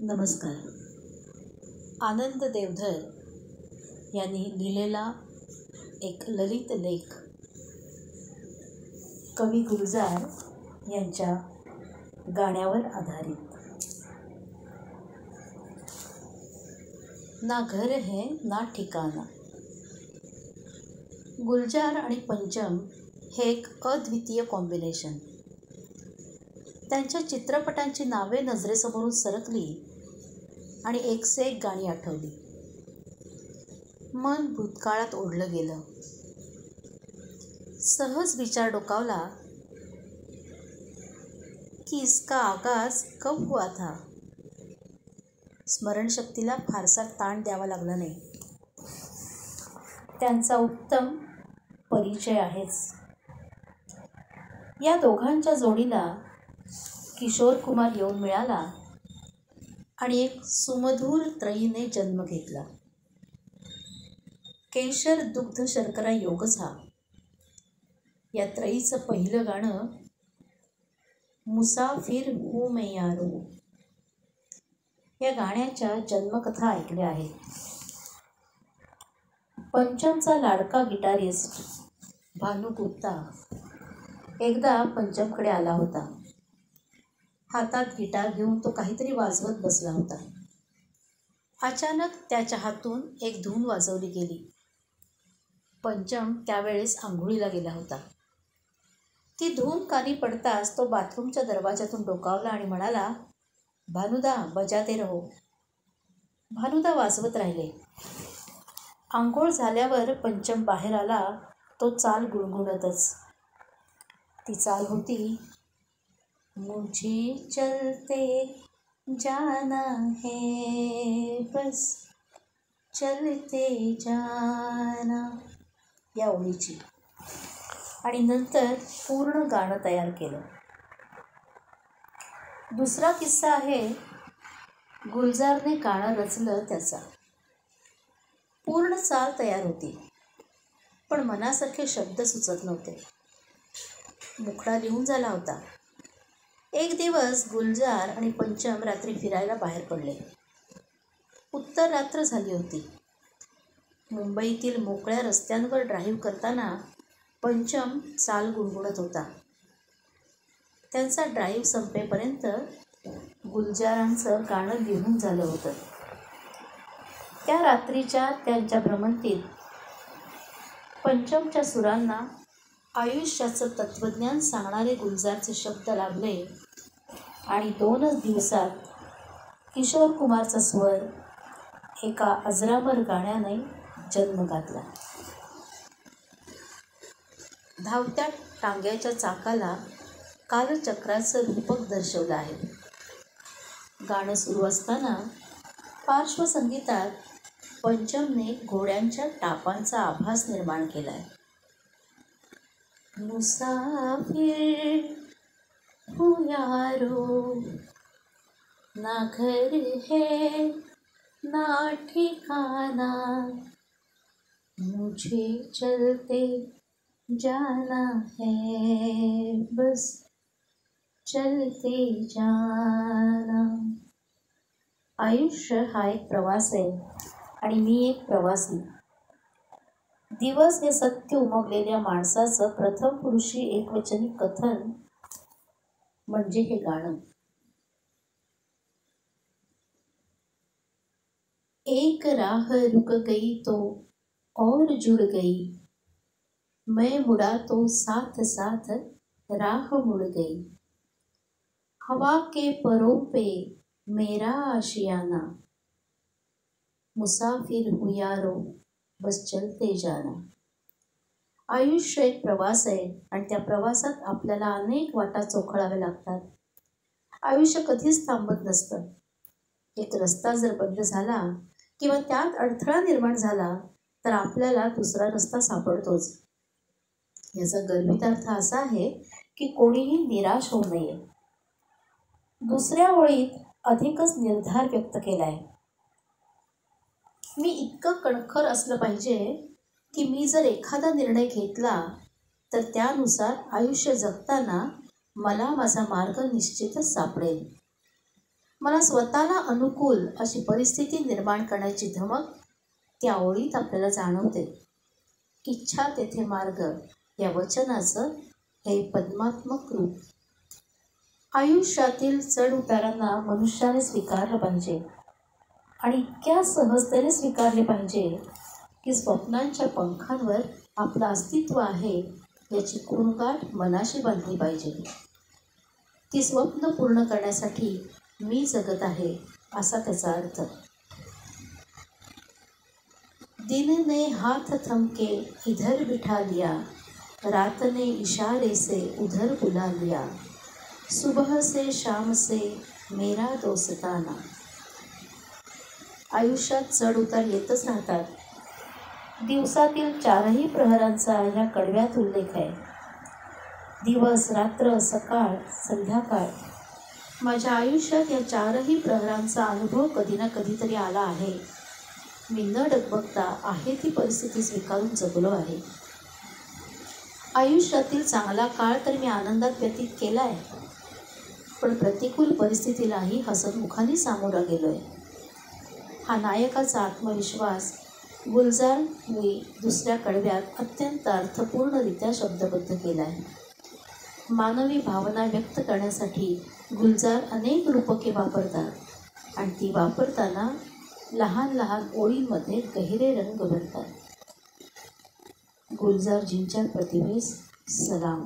नमस्कार. आनंद देवधर यांनी लिहिलेला एक ललित लेख कवी गुलजार यांच्या गाण्यावर आधारित. ना घर है ना ठिकाना. गुलजार आणि पंचम हे एक अद्वितीय कॉम्बिनेशन. त्यांच्या चित्रपटांची नावे नजरेसमोरून सरकली आणि एक से एक गाणी आठवली. मन भूतकाळात ओढलं गेलं. सहज विचार डोकावला की इसका आगाज कब हुआ था. स्मरणशक्तीला फारसा ताण द्यावा लागला नाही. त्यांचा उत्तम परिचय आहेच. या दोघांच्या जोडीला किशोर कुमार येऊन मिळाला आणि एक सुमधुर त्रयीने जन्म घेतला. केशर दुग्ध शर्करा योगच हा. या त्रयीचं पहिलं गाणं मुसाफिर हूँ मैं यारो. या गाण्याच्या जन्मकथा ऐकल्या आहेत. पंचमचा लाडका गिटारिस्ट भानू गुप्ता एकदा पंचमकडे आला होता. हातात गिटार घेऊन तो काहीतरी वाजवत बसला होता. अचानक त्याच्या हातून एक धून वाजवली गेली. पंचम त्यावेळेस आंघोळीला गेला होता. ती धून कानी पडताच तो बाथरूमच्या दरवाजातून डोकावला आणि म्हणाला, भानुदा बजाते रहो. भानुदा वाजवत राहिले. आंघोळ झाल्यावर पंचम बाहेर आला. तो चाल गुणगुणतच. ती चाल होती, मुझे चलते जाना है बस चलते जाना, या ओळीची. आणि नंतर पूर्ण गाणं तयार केलं. दुसरा किस्सा आहे गुलजारने गाणं रचलं त्याचा. पूर्ण चाल तयार होती, पण मनासारखे शब्द सुचत नव्हते. मुखडा लिहून झाला होता. एक दिवस गुलजार आणि पंचम रात्री फिरायला बाहेर पडले. उत्तर रात्र झाली होती. मुंबईतील मोकळ्या रस्त्यांवर ड्राईव्ह करताना पंचम चाल गुणगुणत होता. त्यांचा ड्राईव्ह संपेपर्यंत गुलजारांचं गाणं लिहून झालं होतं. त्या रात्रीच्या त्यांच्या भ्रमंतीत पंचमच्या सुरांना आयुष्याचं तत्त्वज्ञान सांगणारे गुलजारचे शब्द लागले आणि 2च दिवसात किशोर कुमारचा स्वर एका अजरामर गाण्याने जन्म घातला. धावत्या टांग्याच्या चाकाला कालचक्राचं रूपक दर्शवलं आहे. गाणं सुरू असताना पार्श्वसंगीतात पंचमने घोड्यांच्या टापांचा आभास निर्माण केला आहे. मुसाफिर हूँ यारो, ना घर है ना ठिकाना, मुझे चलते जाना है बस चलते जाना. आयुष्य हा एक प्रवास आहे आणि मी एक प्रवासी. दिवस हे सत्य उमगलेल्या माणसाचं प्रथम पुरुषी एकवचनी कथन म्हणजे हे गाणं. एक राह रुक गई तो और जुड़ गई, मैं मुड़ा तो साथ साथ राह मुड़ गई, हवा के परों पे मेरा आशियाना, मुसाफिर हूँ यारो बस चलते जाना. आयुष्य एक प्रवास आहे आणि त्या प्रवासात आपल्याला अनेक वाटा चोखळाव्या लागतात. आयुष्य कधीच थांबत नसतं. एक रस्ता जर बंद झाला किंवा त्यात अडथळा निर्माण झाला तर आपल्याला दुसरा रस्ता सापडतोच. याचा गर्भित अर्थ असा आहे की कोणीही निराश होऊ नये. दुसऱ्या ओळीत अधिकच निर्धार व्यक्त केलाय. मी इतकं कणखर असलं पाहिजे की मी जर एखादा निर्णय घेतला तर त्यानुसार आयुष्य जगताना मला माझा मार्ग निश्चितच सापडेल. मला स्वतःला अनुकूल अशी परिस्थिती निर्माण करण्याची धमक त्या ओळीत आपल्याला जाणवते. इच्छा तेथे मार्ग या वचनाचं हे पद्मात्मक रूप. आयुष्यातील चढ उतारांना मनुष्याने स्वीकारलं पाहिजे आणि इतक्या सहजतेने स्वीकारले पाहिजे की स्वप्नांच्या पंखांवर आपलं अस्तित्व आहे याची कुणगाठ मनाशी बांधली पाहिजे. ती स्वप्न पूर्ण करण्यासाठी मी जगत आहे असा त्याचा अर्थ. दिन ने हाथ थमके इधर बिठा लिया, रात ने इशारे से उधर बुला लिया, सुबह से शाम से मेरा दोस्ताना. आयुष्यात चढ उतार येतच राहतात. दिवसातील 4ही प्रहरांचा या कडव्यात उल्लेख आहे. दिवस, रात्र, सकाळ, संध्याकाळ. माझ्या आयुष्यात या 4ही प्रहरांचा अनुभव कधी ना कधीतरी आला आहे. मी न डगबगता आहे ती परिस्थिती स्वीकारून जगलो आहे. आयुष्यातील चांगला काळ तर मी आनंदात व्यतीत केला आहे, पण प्रतिकूल परिस्थितीलाही हसतमुखाने सामोरा गेलोय. हा नायकाचा आत्मविश्वास गुलजारने दुसऱ्या कडव्यात अत्यंत अर्थपूर्णरित्या शब्दबद्ध केला आहे. मानवी भावना व्यक्त करण्यासाठी गुलजार अनेक रूपके वापरतात आणि ती वापरताना लहान लहान ओळींमध्ये गहिरे रंग भरतात. गुलजारजींच्या प्रतिभेस सलाम.